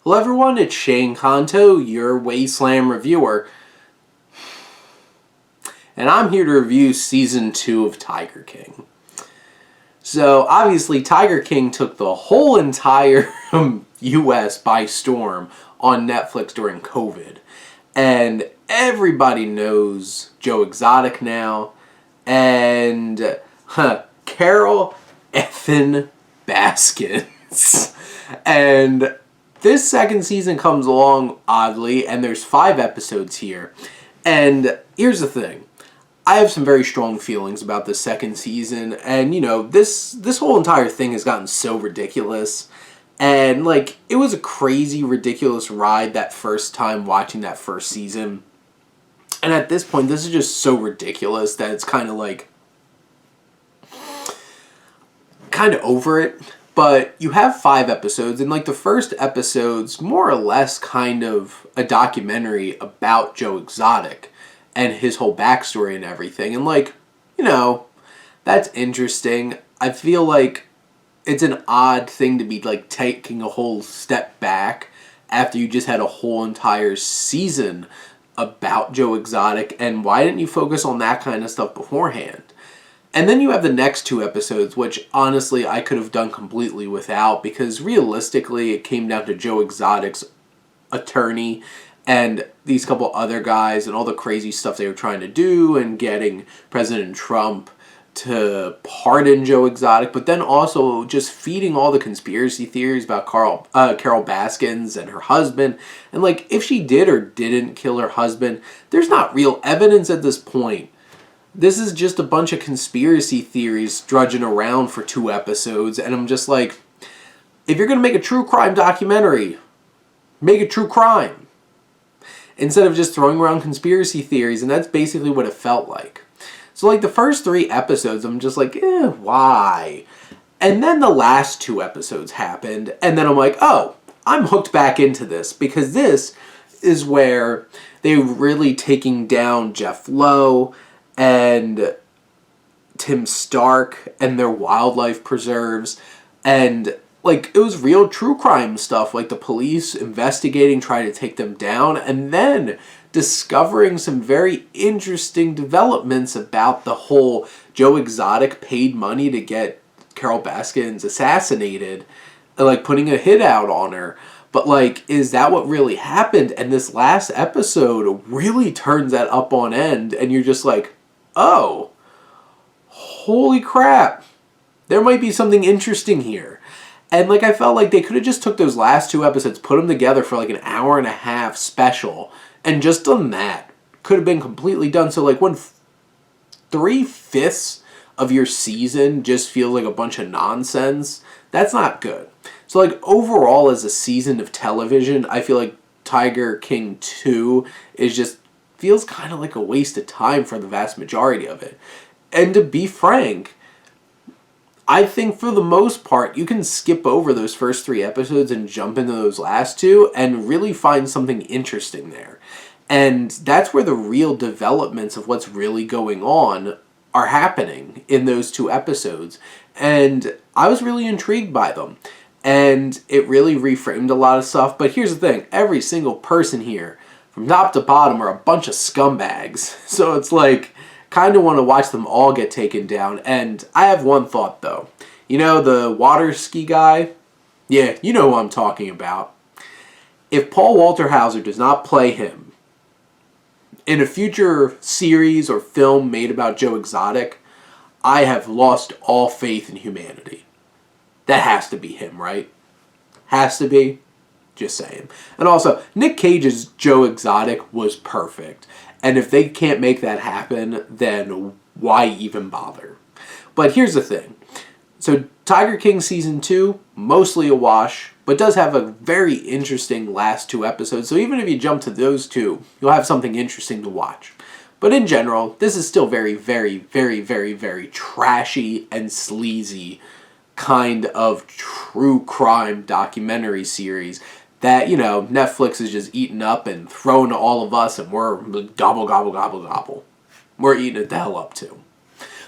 Hello everyone, it's Shane Kanto, your Wasteland reviewer, and I'm here to review Season 2 of Tiger King. So, obviously, Tiger King took the whole entire US by storm on Netflix during COVID. And everybody knows Joe Exotic now, and Carole effing Baskins. And this second season comes along oddly, and there's 5 episodes here. And here's the thing. I have some very strong feelings about this second season, and this whole entire thing has gotten so ridiculous. And it was a crazy, ridiculous ride that first time watching that first season. And at this point, this is just so ridiculous that it's kind of over it. But you have 5 episodes, and the first episode's more or less kind of a documentary about Joe Exotic and his whole backstory and everything. And that's interesting. I feel like it's an odd thing to be taking a whole step back after you just had a whole entire season about Joe Exotic, and why didn't you focus on that kind of stuff beforehand? And then you have the next 2 episodes, which honestly I could have done completely without, because realistically it came down to Joe Exotic's attorney and these couple other guys and all the crazy stuff they were trying to do and getting President Trump to pardon Joe Exotic, but then also just feeding all the conspiracy theories about Carole Baskins and her husband. And if she did or didn't kill her husband, there's not real evidence at this point. This is just a bunch of conspiracy theories drudging around for 2 episodes, and I'm just like, if you're going to make a true crime documentary, make it true crime. Instead of just throwing around conspiracy theories, and that's basically what it felt like. So the first 3 episodes, I'm just like, why? And then the last 2 episodes happened, and then I'm like, oh, I'm hooked back into this, because this is where they're really taking down Jeff Lowe and Tim Stark and their wildlife preserves, and it was real true crime stuff, the police investigating, trying to take them down, and then discovering some very interesting developments about the whole Joe Exotic paid money to get Carole Baskins assassinated, and putting a hit out on her. But is that what really happened? And this last episode really turns that up on end, and you're just like, oh, holy crap, there might be something interesting here. And I felt like they could have just took those last 2 episodes, put them together for an hour and a half special, and just done that. Could have been completely done. So when 3/5 of your season just feels like a bunch of nonsense, that's not good. So overall as a season of television, I feel like Tiger King 2 is just feels kind of like a waste of time for the vast majority of it. And to be frank, I think for the most part, you can skip over those first 3 episodes and jump into those last 2 and really find something interesting there. And that's where the real developments of what's really going on are happening in those 2 episodes. And I was really intrigued by them. And it really reframed a lot of stuff. But here's the thing. Every single person here, from top to bottom, are a bunch of scumbags. So it's kind of want to watch them all get taken down. And I have one thought, though. The water ski guy? Yeah, you know who I'm talking about. If Paul Walter Hauser does not play him in a future series or film made about Joe Exotic, I have lost all faith in humanity. That has to be him, right? Has to be. Just saying. And also, Nick Cage's Joe Exotic was perfect. And if they can't make that happen, then why even bother? But here's the thing. So Tiger King Season 2, mostly a wash, but does have a very interesting last 2 episodes. So even if you jump to those 2, you'll have something interesting to watch. But in general, this is still very, very, very, very, very trashy and sleazy kind of true crime documentary series that, Netflix is just eating up and throwing to all of us, and we're gobble, gobble, gobble, gobble. We're eating it the hell up too.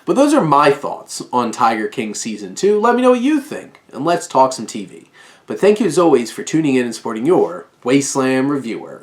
But those are my thoughts on Tiger King Season 2. Let me know what you think, and let's talk some TV. But thank you as always for tuning in and supporting your Wasteland reviewer.